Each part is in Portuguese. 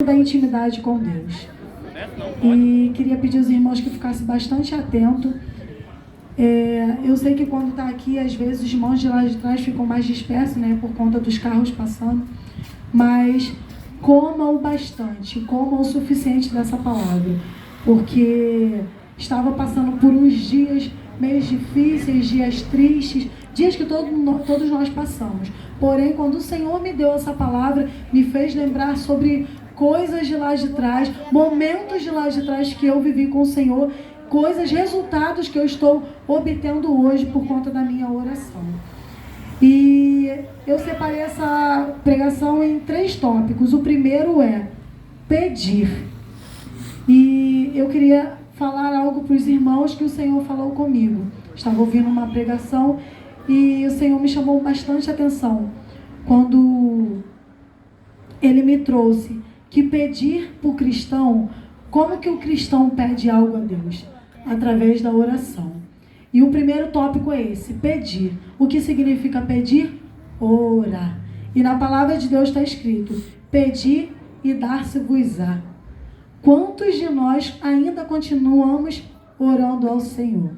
da intimidade com Deus. E queria pedir aos irmãos que ficassem bastante atentos. Eu sei que quando está aqui, às vezes os irmãos de lá de trás ficam mais dispersos, né, por conta dos carros passando. Mas comam o bastante, comam o suficiente dessa palavra, porque estava passando por uns dias meio difíceis, dias tristes, dias que todos nós passamos. Porém, quando o Senhor me deu essa palavra, me fez lembrar sobre coisas de lá de trás, momentos de lá de trás que eu vivi com o Senhor, coisas, resultados que eu estou obtendo hoje por conta da minha oração. E eu separei essa pregação em 3 tópicos. O primeiro é pedir. E eu queria falar algo para os irmãos que o Senhor falou comigo. Estava ouvindo uma pregação e o Senhor me chamou bastante atenção quando Ele me trouxe que pedir para o cristão, como que o cristão pede algo a Deus? Através da oração. E o primeiro tópico é esse, pedir. O que significa pedir? Orar. E na palavra de Deus está escrito, pedir e dar-se-vos-á. Quantos de nós ainda continuamos orando ao Senhor?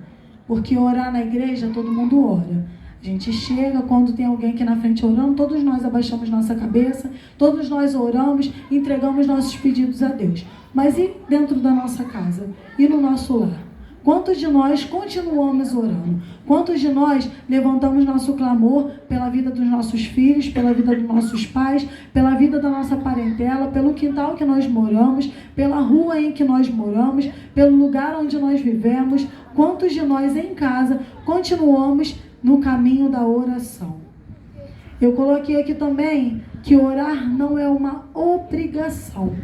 Porque orar na igreja, todo mundo ora. A gente chega, quando tem alguém aqui na frente orando, todos nós abaixamos nossa cabeça, todos nós oramos, entregamos nossos pedidos a Deus. Mas e dentro da nossa casa? E no nosso lar? Quantos de nós continuamos orando? Quantos de nós levantamos nosso clamor pela vida dos nossos filhos, pela vida dos nossos pais, pela vida da nossa parentela, pelo quintal que nós moramos, pela rua em que nós moramos, pelo lugar onde nós vivemos? Quantos de nós em casa continuamos no caminho da oração? Eu coloquei aqui também que orar não é uma obrigação.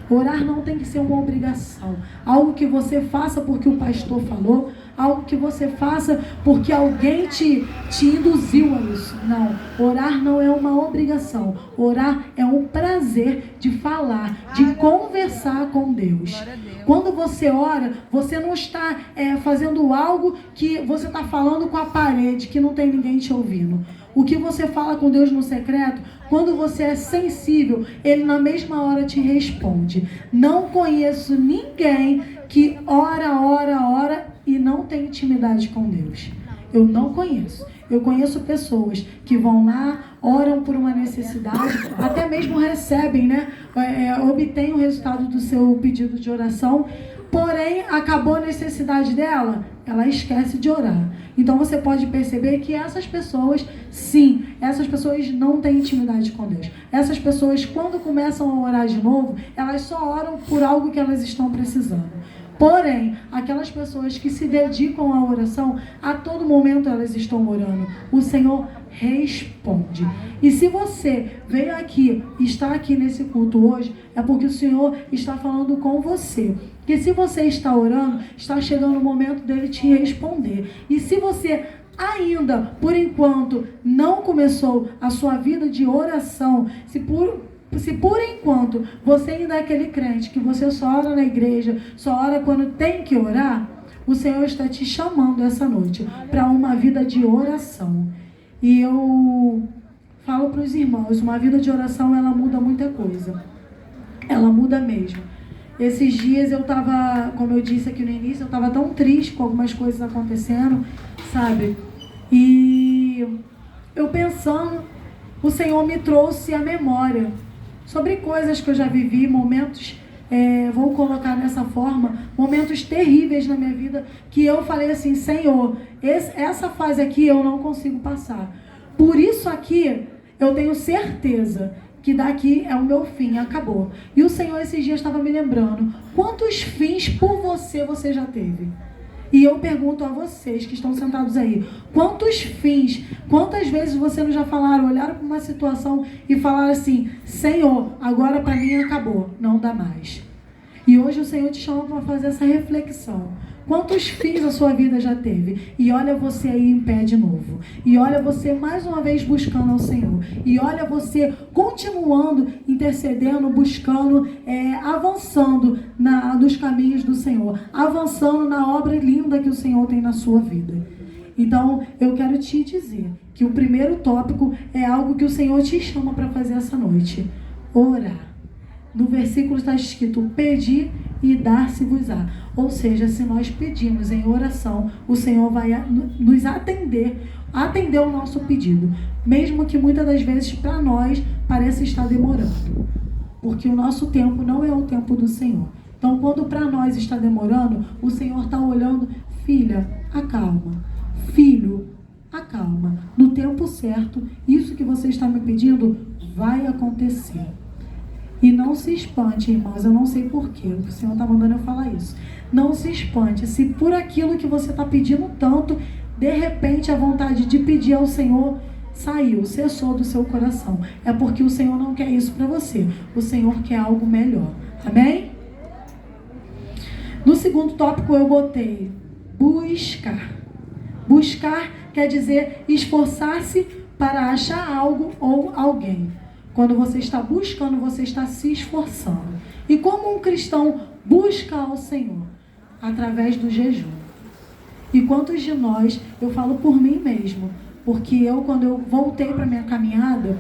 Orar não tem que ser uma obrigação. Algo que você faça porque o pastor falou, algo que você faça porque alguém te induziu a isso. Não, orar não é uma obrigação. Orar é um prazer de falar, de conversar com Deus. Quando você ora, você não está fazendo algo que você está falando com a parede, que não tem ninguém te ouvindo. O que você fala com Deus no secreto, quando você é sensível, Ele na mesma hora te responde. Não conheço ninguém que ora e não tem intimidade com Deus. Eu não conheço. Eu conheço pessoas que vão lá, oram por uma necessidade, até mesmo recebem, né? Obtêm o resultado do seu pedido de oração, porém, acabou a necessidade dela, ela esquece de orar. Então você pode perceber que essas pessoas, sim, essas pessoas não têm intimidade com Deus. Essas pessoas, quando começam a orar de novo, elas só oram por algo que elas estão precisando. Porém, aquelas pessoas que se dedicam à oração, a todo momento elas estão orando. O Senhor responde. E se você veio aqui, está aqui nesse culto hoje, é porque o Senhor está falando com você. Que se você está orando, está chegando o momento dele te responder. E se você ainda, por enquanto, não começou a sua vida de oração, se por enquanto você ainda é aquele crente que você só ora na igreja, só ora quando tem que orar, o Senhor está te chamando essa noite para uma vida de oração. E eu falo para os irmãos, uma vida de oração, ela muda muita coisa. Ela muda mesmo. Esses dias eu estava, como eu disse aqui no início, eu estava tão triste com algumas coisas acontecendo, sabe? E eu pensando, o Senhor me trouxe à memória sobre coisas que eu já vivi, momentos, vou colocar dessa forma, momentos terríveis na minha vida, que eu falei assim, Senhor, essa fase aqui eu não consigo passar. Por isso aqui, eu tenho certeza que daqui é o meu fim, acabou. E o Senhor esses dias estava me lembrando, quantos fins por você já teve? E eu pergunto a vocês que estão sentados aí, quantos fins, quantas vezes vocês não já falaram, olharam para uma situação e falaram assim, Senhor, agora para mim acabou, não dá mais. E hoje o Senhor te chama para fazer essa reflexão. Quantos fins a sua vida já teve? E olha você aí em pé de novo. E olha você mais uma vez buscando ao Senhor. E olha você continuando, intercedendo, buscando, avançando nos caminhos do Senhor. Avançando na obra linda que o Senhor tem na sua vida. Então, eu quero te dizer que o primeiro tópico é algo que o Senhor te chama para fazer essa noite. Orar. no versículo está escrito: pedi e dar-se-vos-á. Ou seja, se nós pedimos em oração, o Senhor vai nos atender o nosso pedido, mesmo que muitas das vezes para nós pareça estar demorando, porque o nosso tempo não é o tempo do Senhor. Então, quando para nós está demorando, o Senhor está olhando: filha, acalma, filho, acalma, no tempo certo, isso que você está me pedindo vai acontecer. E não se espante, irmãos, eu não sei porquê, o Senhor está mandando eu falar isso. Não se espante, se por aquilo que você está pedindo tanto, de repente a vontade de pedir ao Senhor saiu, cessou do seu coração. É porque o Senhor não quer isso para você. O Senhor quer algo melhor. Amém? No segundo tópico eu botei buscar. Buscar quer dizer esforçar-se para achar algo ou alguém. Quando você está buscando, você está se esforçando. E como um cristão busca ao Senhor? Através do jejum. E quantos de nós, eu falo por mim mesmo, porque quando eu voltei para minha caminhada,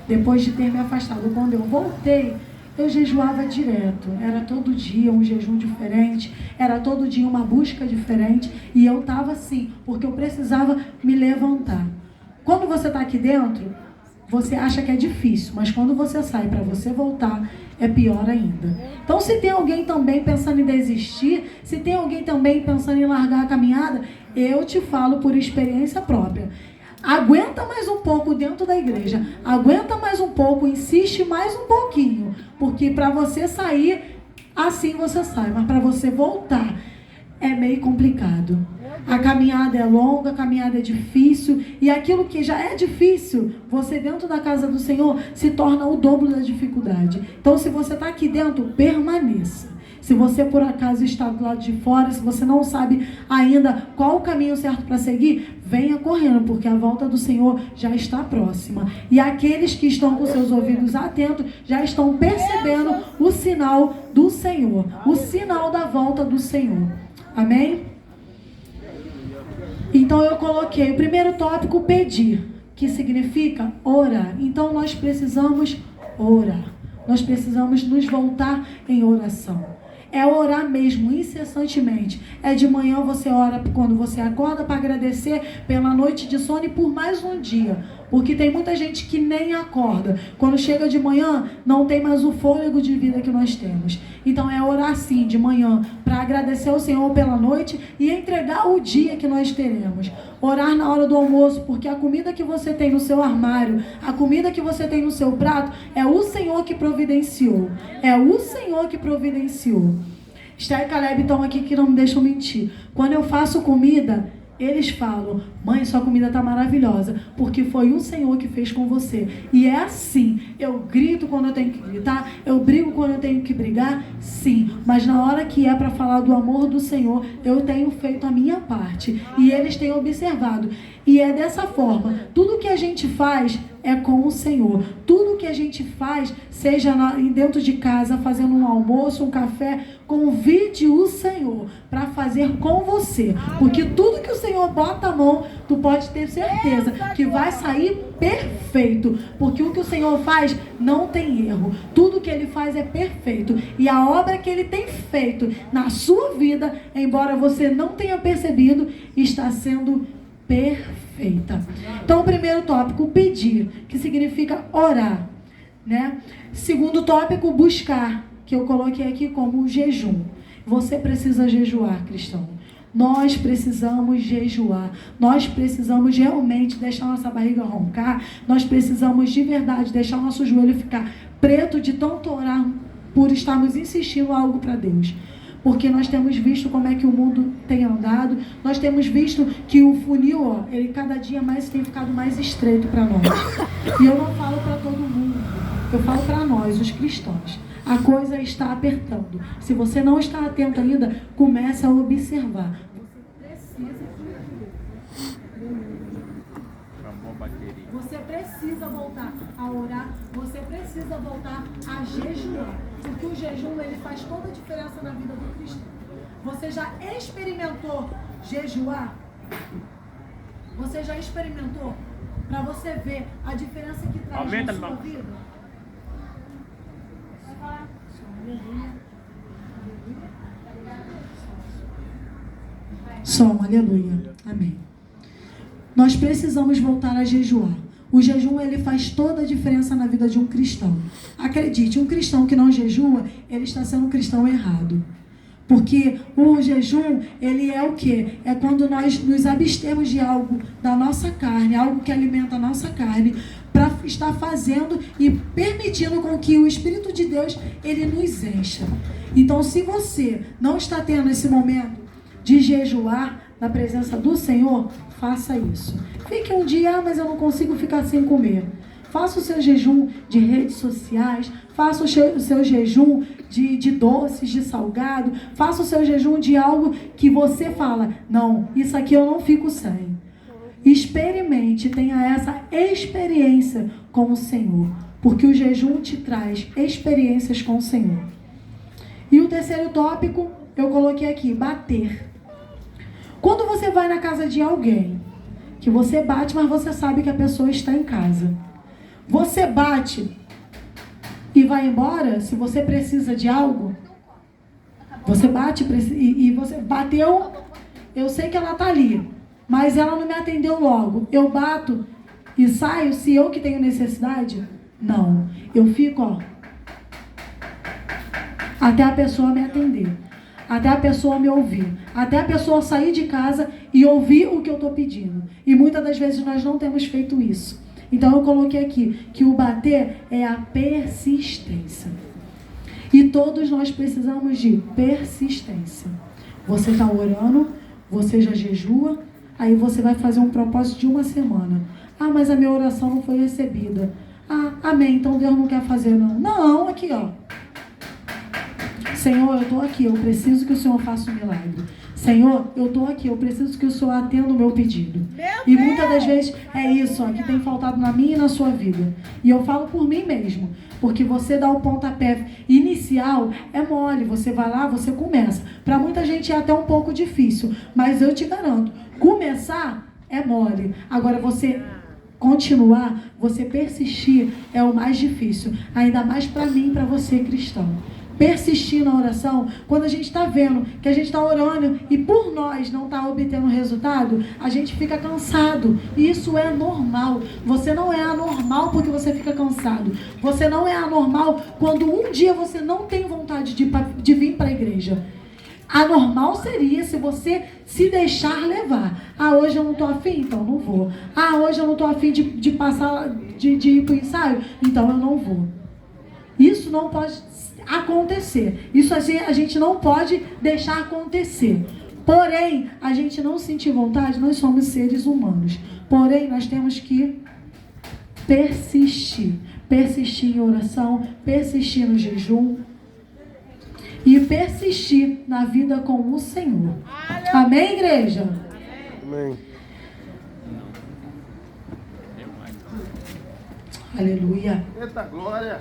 depois de ter me afastado, quando eu voltei, eu jejuava direto. Era todo dia um jejum diferente, era todo dia uma busca diferente, e eu estava assim, porque eu precisava me levantar. Quando você está aqui dentro, você acha que é difícil, mas quando você sai para você voltar, é pior ainda. Então, se tem alguém também pensando em desistir, se tem alguém também pensando em largar a caminhada, eu te falo por experiência própria. Aguenta mais um pouco dentro da igreja, aguenta mais um pouco, insiste mais um pouquinho, porque para você sair, assim você sai, mas para você voltar, é meio complicado. A caminhada é longa, a caminhada é difícil, e aquilo que já é difícil, você dentro da casa do Senhor, se torna o dobro da dificuldade. Então, se você está aqui dentro, permaneça. Se você por acaso está do lado de fora, se você não sabe ainda qual o caminho certo para seguir, venha correndo, porque a volta do Senhor já está próxima. E aqueles que estão com seus ouvidos atentos, já estão percebendo o sinal do Senhor, o sinal da volta do Senhor. Amém? Então eu coloquei o primeiro tópico, pedir, que significa orar. Então nós precisamos orar. Nós precisamos nos voltar em oração. É orar mesmo, incessantemente. É de manhã você ora quando você acorda para agradecer pela noite de sono e por mais um dia. Porque tem muita gente que nem acorda. Quando chega de manhã, não tem mais o fôlego de vida que nós temos. Então é orar sim de manhã para agradecer ao Senhor pela noite e entregar o dia que nós teremos. Orar na hora do almoço, porque a comida que você tem no seu armário, a comida que você tem no seu prato, é o Senhor que providenciou. É o Senhor que providenciou. Esther e Caleb estão aqui que não me deixam mentir. Quando eu faço comida, eles falam: mãe, sua comida está maravilhosa, porque foi o Senhor que fez com você. E é assim, eu grito quando eu tenho que gritar, eu brigo quando eu tenho que brigar, sim, mas na hora que é para falar do amor do Senhor, eu tenho feito a minha parte, e eles têm observado. E é dessa forma, tudo que a gente faz é com o Senhor. Tudo que a gente faz, seja dentro de casa, fazendo um almoço, um café, convide o Senhor para fazer com você. Porque tudo que o Senhor bota a mão, tu pode ter certeza que vai sair perfeito. Porque o que o Senhor faz não tem erro. Tudo que Ele faz é perfeito. E a obra que Ele tem feito na sua vida, embora você não tenha percebido, está sendo perfeita. Então, o primeiro tópico, pedir, que significa orar, né? Segundo tópico, buscar, que eu coloquei aqui como jejum. Você precisa jejuar, cristão. Nós precisamos jejuar. Nós precisamos realmente deixar nossa barriga roncar. Nós precisamos de verdade deixar o nosso joelho ficar preto de tanto orar por estarmos insistindo algo para Deus. Porque nós temos visto como é que o mundo tem andado, nós temos visto que o funil, ele cada dia mais tem ficado mais estreito para nós. E eu não falo para todo mundo, eu falo para nós, os cristãos. A coisa está apertando. Se você não está atento ainda, comece a observar. Você precisa voltar a orar, você precisa voltar a jejuar, porque o jejum ele faz toda a diferença na vida do cristão. Você já experimentou jejuar? Você já experimentou? Para você ver a diferença que traz na sua vida? Som, aleluia. Amém. Nós precisamos voltar a jejuar. O jejum, ele faz toda a diferença na vida de um cristão. Acredite, um cristão que não jejua, ele está sendo um cristão errado. Porque o jejum, ele é o quê? É quando nós nos abstemos de algo da nossa carne, algo que alimenta a nossa carne, para estar fazendo e permitindo com que o Espírito de Deus, ele nos encha. Então, se você não está tendo esse momento de jejuar na presença do Senhor, faça isso. Fique um dia, mas eu não consigo ficar sem comer. Faça o seu jejum de redes sociais, faça o seu jejum de doces, de salgado, faça o seu jejum de algo que você fala, não, isso aqui eu não fico sem. Experimente, tenha essa experiência com o Senhor, porque o jejum te traz experiências com o Senhor. E o terceiro tópico, eu coloquei aqui, bater. Quando você vai na casa de alguém, que você bate, mas você sabe que a pessoa está em casa, você bate e vai embora, se você precisa de algo, você bate e você bateu, eu sei que ela está ali, mas ela não me atendeu logo. Eu bato e saio, se eu que tenho necessidade? Não. Eu fico, ó, até a pessoa me atender, até a pessoa me ouvir, até a pessoa sair de casa e ouvir o que eu estou pedindo. E muitas das vezes nós não temos feito isso. Então eu coloquei aqui que o bater é a persistência. E todos nós precisamos de persistência. Você está orando, você já jejua, aí você vai fazer um propósito de uma semana. Ah, mas a minha oração não foi recebida. Ah, amém, então Deus não quer fazer não. Não, aqui ó. Senhor, eu estou aqui, eu preciso que o Senhor faça um milagre. Senhor, eu estou aqui, eu preciso que o Senhor atenda o meu pedido. E muitas das vezes é isso ó, que tem faltado na minha e na sua vida. E eu falo por mim mesmo, porque você dá o pontapé inicial, é mole, você vai lá, você começa. Para muita gente é até um pouco difícil, mas eu te garanto, começar é mole. Agora você continuar, você persistir é o mais difícil, ainda mais para mim e para você cristão. Persistir na oração, quando a gente está vendo que a gente está orando e por nós não está obtendo resultado, a gente fica cansado. E isso é normal. Você não é anormal porque você fica cansado. Você não é anormal quando um dia você não tem vontade de vir para a igreja. Anormal seria se você se deixar levar. Ah, hoje eu não estou afim, então não vou. Ah, hoje eu não estou afim de passar, de ir para o ensaio, então eu não vou. Isso não pode acontecer. Isso a gente não pode deixar acontecer. Porém, a gente não sentir vontade, nós somos seres humanos. Porém, nós temos que persistir. Persistir em oração, persistir no jejum e persistir na vida com o Senhor. Amém, igreja? Amém. Aleluia. Eita glória.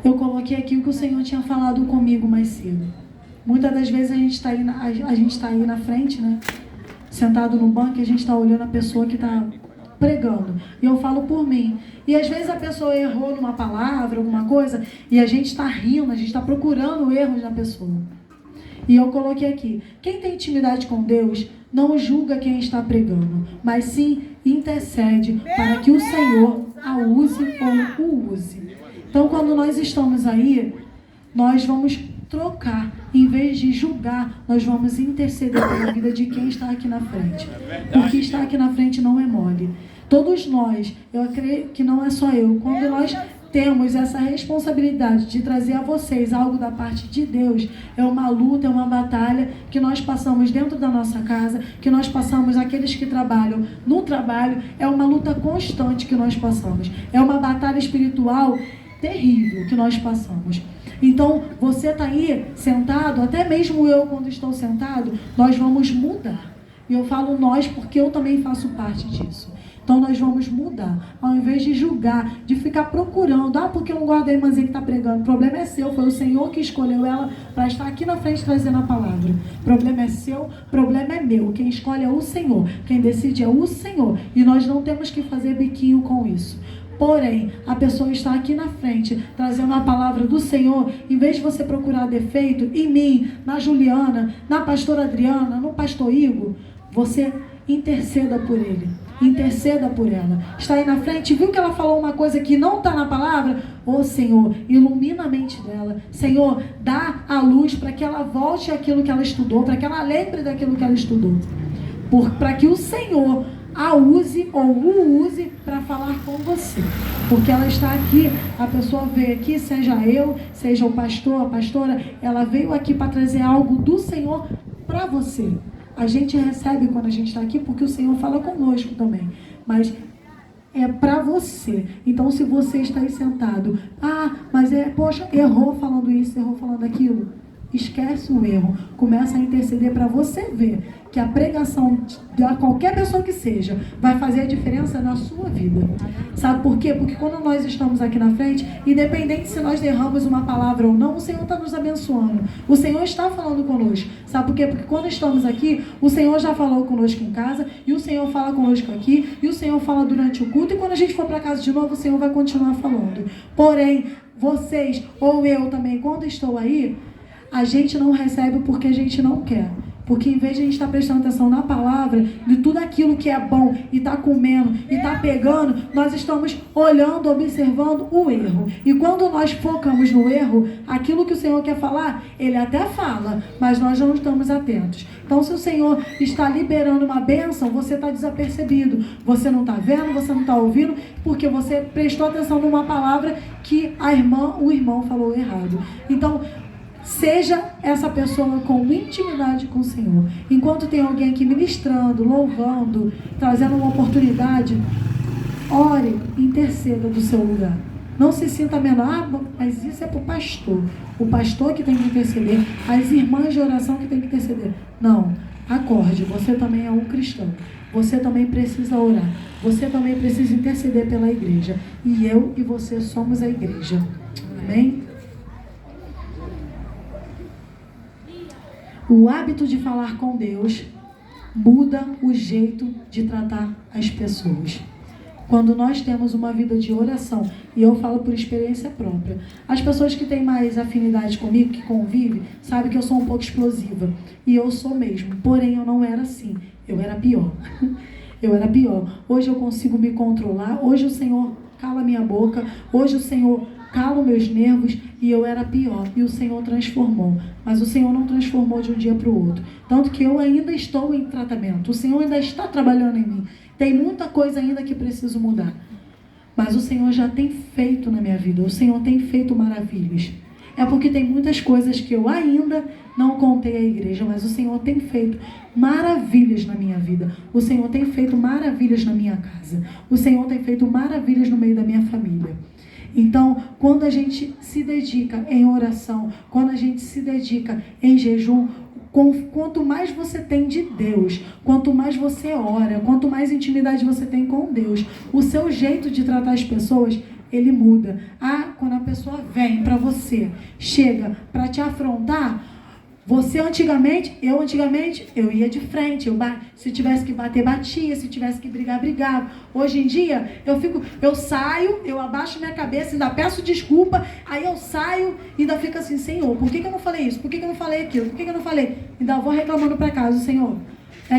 Eu coloquei aqui o que o Senhor tinha falado comigo mais cedo. Muitas das vezes a gente está aí na frente, né? Sentado no banco e a gente está olhando a pessoa que está pregando. E eu falo por mim. E às vezes a pessoa errou numa palavra, alguma coisa, e a gente está rindo, a gente está procurando erros na pessoa. E eu coloquei aqui, quem tem intimidade com Deus não julga quem está pregando, mas sim intercede para que o Senhor a use ou o use. Então, quando nós estamos aí, nós vamos trocar. Em vez de julgar, nós vamos interceder pela vida de quem está aqui na frente. Porque estar aqui na frente não é mole. Todos nós, eu acredito que não é só eu, quando nós temos essa responsabilidade de trazer a vocês algo da parte de Deus, é uma luta, é uma batalha que nós passamos dentro da nossa casa, que nós passamos aqueles que trabalham no trabalho, é uma luta constante que nós passamos. É uma batalha espiritual terrível que nós passamos. Então, você está aí sentado, até mesmo eu quando estou sentado, nós vamos mudar. E eu falo nós porque eu também faço parte disso. Então nós vamos mudar. Ao invés de julgar, de ficar procurando, porque eu não gosto da irmãzinha que está pregando. O problema é seu, foi o Senhor que escolheu ela para estar aqui na frente trazendo a palavra. O problema é seu, o problema é meu. Quem escolhe é o Senhor, quem decide é o Senhor. E nós não temos que fazer biquinho com isso. Porém, a pessoa está aqui na frente, trazendo a palavra do Senhor. Em vez de você procurar defeito em mim, na Juliana, na pastora Adriana, no pastor Igor, você interceda por ele, interceda por ela. Está aí na frente, viu que ela falou uma coisa que não está na palavra? Ô Senhor, ilumina a mente dela. Senhor, dá a luz para que ela volte àquilo que ela estudou, para que ela lembre daquilo que ela estudou, para que o Senhor a use ou o use para falar com você, porque ela está aqui, a pessoa veio aqui, seja eu, seja o pastor, a pastora, ela veio aqui para trazer algo do Senhor para você. A gente recebe quando a gente está aqui, porque o Senhor fala conosco também, mas é para você. Então, se você está aí sentado, mas poxa, errou falando isso, errou falando aquilo, esquece o erro, começa a interceder para você ver que a pregação de qualquer pessoa que seja vai fazer a diferença na sua vida. Sabe por quê? Porque quando nós estamos aqui na frente, independente se nós derramos uma palavra ou não, o Senhor está nos abençoando, o Senhor está falando conosco. Sabe por quê? Porque quando estamos aqui, o Senhor já falou conosco em casa, e o Senhor fala conosco aqui, e o Senhor fala durante o culto, e quando a gente for para casa de novo, o Senhor vai continuar falando. Porém, vocês, ou eu também, quando estou aí, a gente não recebe porque a gente não quer. Porque em vez de a gente estar prestando atenção na palavra, de tudo aquilo que é bom, e está comendo, e está pegando, nós estamos olhando, observando o erro. E quando nós focamos no erro, aquilo que o Senhor quer falar, Ele até fala, mas nós não estamos atentos. Então, se o Senhor está liberando uma bênção, você está desapercebido. Você não está vendo, você não está ouvindo, porque você prestou atenção numa palavra que o irmão falou errado. Então, seja essa pessoa com intimidade com o Senhor. Enquanto tem alguém aqui ministrando, louvando, trazendo uma oportunidade, ore, interceda do seu lugar. Não se sinta menor, mas isso é para o pastor. O pastor que tem que interceder, as irmãs de oração que tem que interceder. Não, acorde, você também é um cristão. Você também precisa orar. Você também precisa interceder pela igreja. E eu e você somos a igreja. Amém? O hábito de falar com Deus muda o jeito de tratar as pessoas. Quando nós temos uma vida de oração, e eu falo por experiência própria, as pessoas que têm mais afinidade comigo, que convivem, sabem que eu sou um pouco explosiva. E eu sou mesmo, porém eu não era assim, eu era pior. Eu era pior. Hoje eu consigo me controlar, hoje o Senhor cala minha boca, hoje o Senhor cala meus nervos, e eu era pior, e o Senhor transformou. Mas o Senhor não transformou de um dia para o outro. Tanto que eu ainda estou em tratamento, o Senhor ainda está trabalhando em mim. Tem muita coisa ainda que preciso mudar. Mas o Senhor já tem feito na minha vida, o Senhor tem feito maravilhas. É porque tem muitas coisas que eu ainda não contei à igreja, mas o Senhor tem feito maravilhas na minha vida. O Senhor tem feito maravilhas na minha casa. O Senhor tem feito maravilhas no meio da minha família. Então, quando a gente se dedica em oração, quando a gente se dedica em jejum, quanto mais você tem de Deus, quanto mais você ora, quanto mais intimidade você tem com Deus, o seu jeito de tratar as pessoas, ele muda. Quando a pessoa vem para você, chega para te afrontar, você antigamente, eu ia de frente, se tivesse que bater, batia, se tivesse que brigar, brigava. Hoje em dia, eu saio, eu abaixo minha cabeça, ainda peço desculpa, aí eu saio e ainda fico assim, Senhor, por que eu não falei isso? Por que eu não falei aquilo? Por que eu não falei? Ainda vou reclamando para casa, Senhor.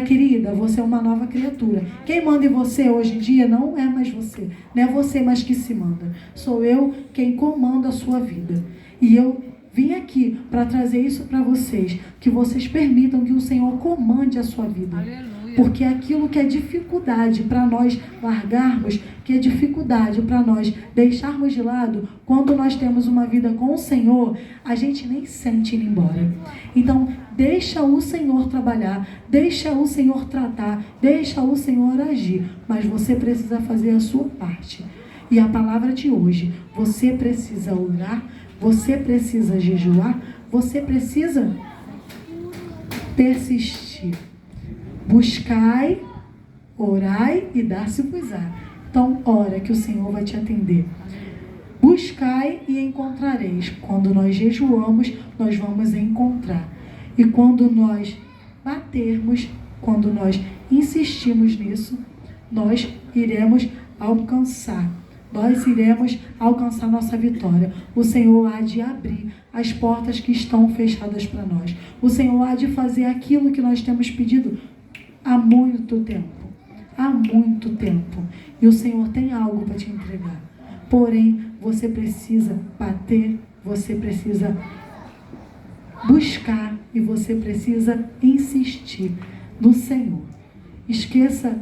Querida, você é uma nova criatura. Quem manda em você hoje em dia não é mais você. Não é você mais que se manda. Sou eu quem comanda a sua vida. E eu vim aqui para trazer isso para vocês, que vocês permitam que o Senhor comande a sua vida. Aleluia. Porque aquilo que é dificuldade para nós largarmos, que é dificuldade para nós deixarmos de lado, quando nós temos uma vida com o Senhor, a gente nem sente ir embora. Então, deixa o Senhor trabalhar, deixa o Senhor tratar, deixa o Senhor agir, mas você precisa fazer a sua parte. E a palavra de hoje, você precisa orar, você precisa jejuar, você precisa persistir. Buscai, orai e dar-se-vos-á. Então, ora que o Senhor vai te atender. Buscai e encontrareis. Quando nós jejuamos, nós vamos encontrar. E quando nós batermos, quando nós insistimos nisso, nós iremos alcançar. nós iremos alcançar nossa vitória. O Senhor há de abrir as portas que estão fechadas para nós. O Senhor há de fazer aquilo que nós temos pedido há muito tempo. Há muito tempo. E o Senhor tem algo para te entregar. Porém, você precisa bater, você precisa buscar e você precisa insistir no Senhor. Esqueça,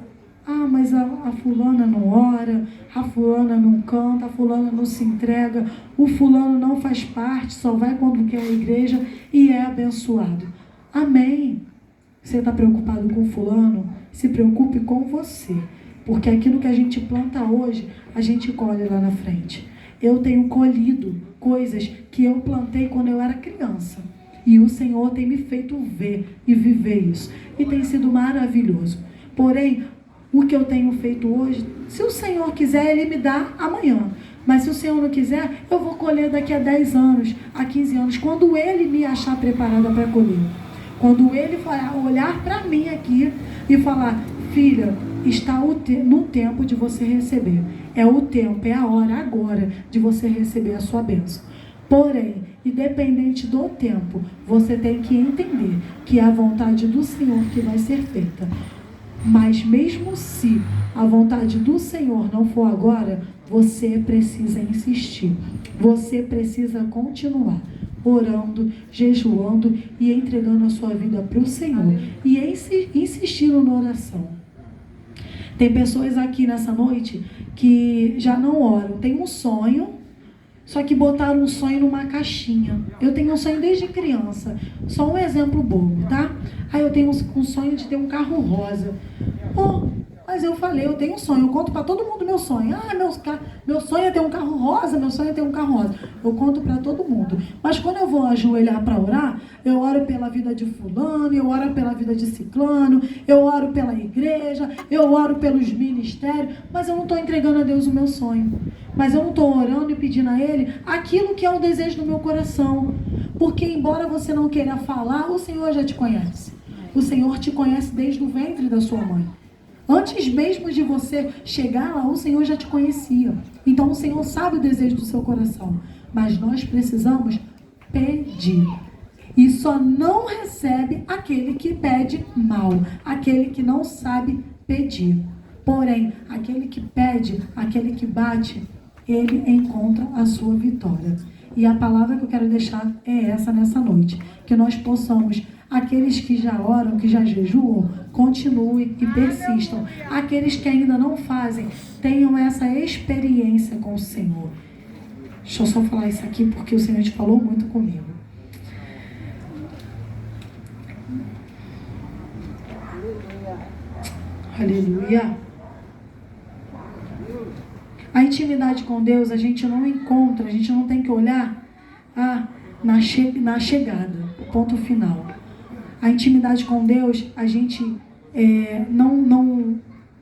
mas a fulana não ora, a fulana não canta, a fulana não se entrega, o fulano não faz parte, só vai quando quer a igreja e é abençoado. Amém. Você está preocupado com o fulano? Se preocupe com você. Porque aquilo que a gente planta hoje, a gente colhe lá na frente. Eu tenho colhido coisas que eu plantei quando eu era criança. E o Senhor tem me feito ver e viver isso. E tem sido maravilhoso. Porém, o que eu tenho feito hoje, se o Senhor quiser, Ele me dá amanhã. Mas se o Senhor não quiser, eu vou colher daqui a 10 anos, a 15 anos, quando Ele me achar preparada para colher. Quando Ele olhar para mim aqui e falar, filha, está no tempo de você receber. É o tempo, é a hora agora de você receber a sua bênção. Porém, independente do tempo, você tem que entender que é a vontade do Senhor que vai ser feita. Mas mesmo se a vontade do Senhor não for agora, você precisa insistir. Você precisa continuar orando, jejuando e entregando a sua vida para o Senhor. E insistindo na oração. Tem pessoas aqui nessa noite que já não oram. Tem um sonho, só que botaram um sonho numa caixinha. Eu tenho um sonho desde criança. Só um exemplo bobo, tá? Aí eu tenho um sonho de ter um carro rosa. Mas eu falei, eu tenho um sonho. Eu conto para todo mundo meu sonho. Meu sonho é ter um carro rosa, meu sonho é ter um carro rosa. Eu conto para todo mundo. Mas quando eu vou ajoelhar para orar, eu oro pela vida de fulano, eu oro pela vida de ciclano, eu oro pela igreja, eu oro pelos ministérios, mas eu não estou entregando a Deus o meu sonho. Mas eu não estou orando e pedindo a Ele aquilo que é o desejo do meu coração. Porque embora você não queira falar, o Senhor já te conhece. O Senhor te conhece desde o ventre da sua mãe. Antes mesmo de você chegar lá, o Senhor já te conhecia. Então o Senhor sabe o desejo do seu coração. Mas nós precisamos pedir. E só não recebe aquele que pede mal. Aquele que não sabe pedir. Porém, aquele que pede, aquele que bate, ele encontra a sua vitória. E a palavra que eu quero deixar é essa nessa noite. Que nós possamos, aqueles que já oram, que já jejuam, continuem e persistam. Aqueles que ainda não fazem, tenham essa experiência com o Senhor. Deixa eu só falar isso aqui porque o Senhor te falou muito comigo. Aleluia. A intimidade com Deus a gente não encontra, a gente não tem que olhar na chegada, ponto final. A intimidade com Deus a gente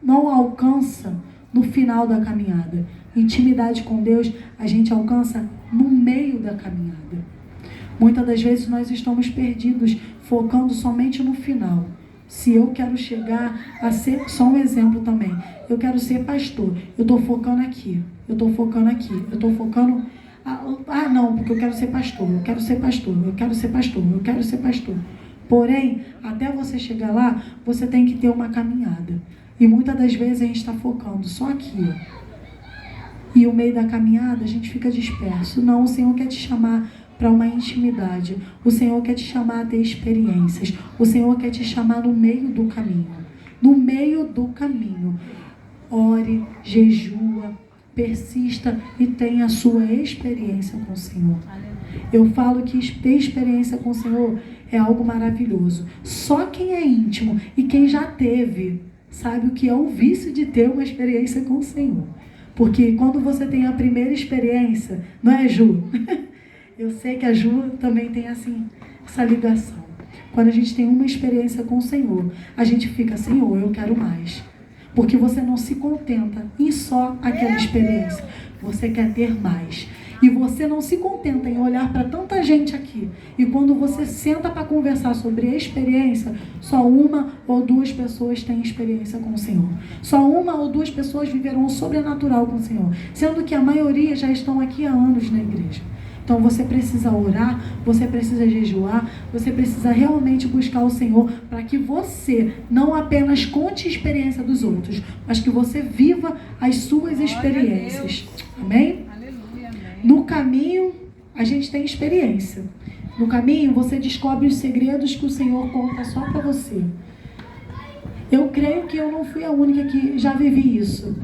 não alcança no final da caminhada. Intimidade com Deus a gente alcança no meio da caminhada. Muitas das vezes nós estamos perdidos, focando somente no final. Se eu quero chegar a ser, só um exemplo também, eu quero ser pastor, eu estou focando aqui, eu estou focando aqui, eu estou focando, não, porque eu quero ser pastor, eu quero ser pastor, eu quero ser pastor, eu quero ser pastor. Porém, até você chegar lá, você tem que ter uma caminhada. E muitas das vezes a gente está focando só aqui, ó. E o meio da caminhada a gente fica disperso. Não, o Senhor quer te chamar para uma intimidade. O Senhor quer te chamar a ter experiências. O Senhor quer te chamar no meio do caminho. No meio do caminho. Ore, jejua, persista e tenha a sua experiência com o Senhor. Eu falo que ter experiência com o Senhor é algo maravilhoso. Só quem é íntimo e quem já teve sabe o que é o vício de ter uma experiência com o Senhor. Porque quando você tem a primeira experiência, não é, Ju? Eu sei que a Ju também tem assim, essa ligação. Quando a gente tem uma experiência com o Senhor, a gente fica, Senhor, eu quero mais. Porque você não se contenta em só aquela experiência. Você quer ter mais. E você você não se contenta em olhar para tanta gente aqui. E quando você senta para conversar sobre a experiência, só uma ou duas pessoas têm experiência com o Senhor. Só uma ou duas pessoas viveram o sobrenatural com o Senhor. Sendo que a maioria já estão aqui há anos na igreja. Então você precisa orar, você precisa jejuar, você precisa realmente buscar o Senhor para que você não apenas conte a experiência dos outros, mas que você viva as suas experiências. Amém? Aleluia, amém. No caminho, a gente tem experiência. No caminho, você descobre os segredos que o Senhor conta só para você. Eu creio que eu não fui a única que já vivi isso.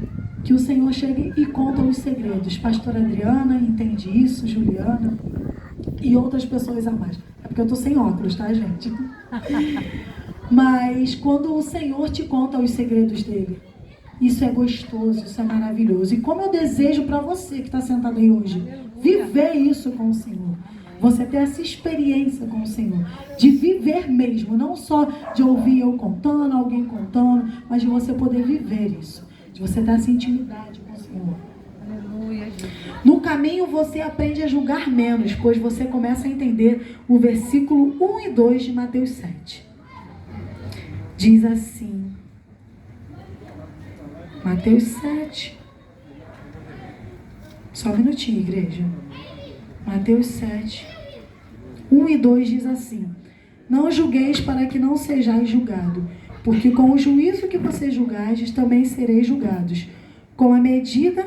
Que o Senhor chega e conta os segredos. Pastora Adriana entende isso, Juliana e outras pessoas a mais. É porque eu estou sem óculos, tá, gente? Mas quando o Senhor te conta os segredos dele, isso é gostoso, isso é maravilhoso. E como eu desejo para você que está sentado aí hoje, viver isso com o Senhor. Você ter essa experiência com o Senhor, de viver mesmo, não só de ouvir eu contando, alguém contando, mas de você poder viver isso. De você dar essa intimidade com o Senhor. Aleluia, Jesus. No caminho você aprende a julgar menos, pois você começa a entender o versículo 1 e 2 de Mateus 7. Diz assim, Mateus 7. Só um minutinho, igreja. Mateus 7. 1 e 2 diz assim: não julgueis para que não sejais julgados, porque com o juízo que vocês julgardes, também sereis julgados. Com a medida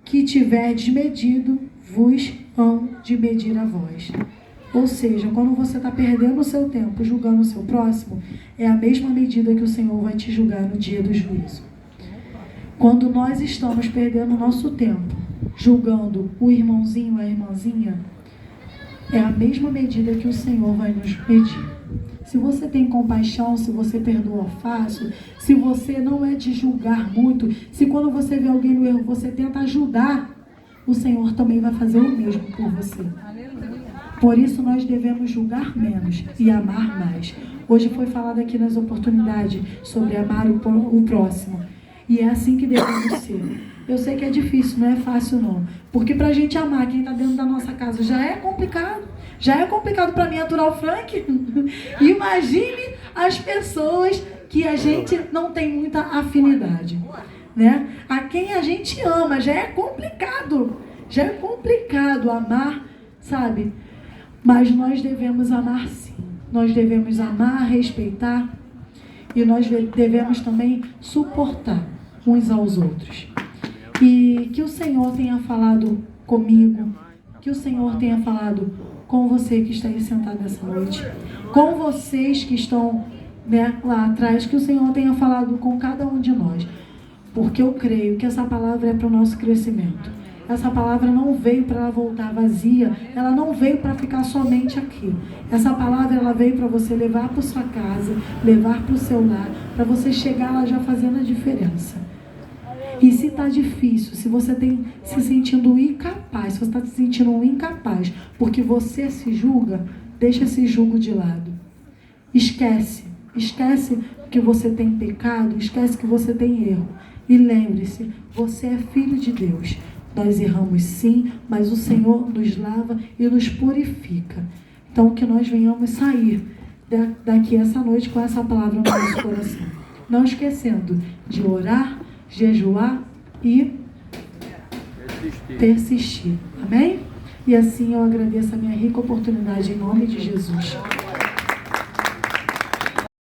que tiverdes medido, vos hão de medir a vós. Ou seja, quando você está perdendo o seu tempo julgando o seu próximo, é a mesma medida que o Senhor vai te julgar no dia do juízo. Quando nós estamos perdendo o nosso tempo julgando o irmãozinho, a irmãzinha, é a mesma medida que o Senhor vai nos medir. Se você tem compaixão, se você perdoa fácil, se você não é de julgar muito, se quando você vê alguém no erro, você tenta ajudar, o Senhor também vai fazer o mesmo por você. Aleluia. Por isso nós devemos julgar menos e amar mais. Hoje foi falado aqui nas oportunidades sobre amar o próximo. E é assim que devemos ser. Eu sei que é difícil, não é fácil não. Porque pra gente amar quem está dentro da nossa casa já é complicado. Já é complicado para mim aturar o Frank. Imagine as pessoas que a gente não tem muita afinidade, né? A quem a gente ama, já é complicado. Já é complicado amar, sabe? Mas nós devemos amar sim. Nós devemos amar, respeitar. E nós devemos também suportar uns aos outros. E que o Senhor tenha falado comigo. Que o Senhor tenha falado com você que está aí sentado essa noite, com vocês que estão, né, lá atrás, que o Senhor tenha falado com cada um de nós, porque eu creio que essa palavra é para o nosso crescimento. Essa palavra não veio para ela voltar vazia, ela não veio para ficar somente aqui. Essa palavra ela veio para você levar para sua casa, levar para o seu lar, para você chegar lá já fazendo a diferença. E se está difícil, se você tem se sentindo incapaz, se você está se sentindo um incapaz, porque você se julga, deixa esse julgo de lado. Esquece que você tem pecado, esquece que você tem erro. E lembre-se, você é filho de Deus. Nós erramos sim, mas o Senhor nos lava e nos purifica. Então que nós venhamos sair daqui essa noite com essa palavra no nosso coração. Não esquecendo de orar, jejuar e persistir. Amém? E assim eu agradeço a minha rica oportunidade em nome de Jesus.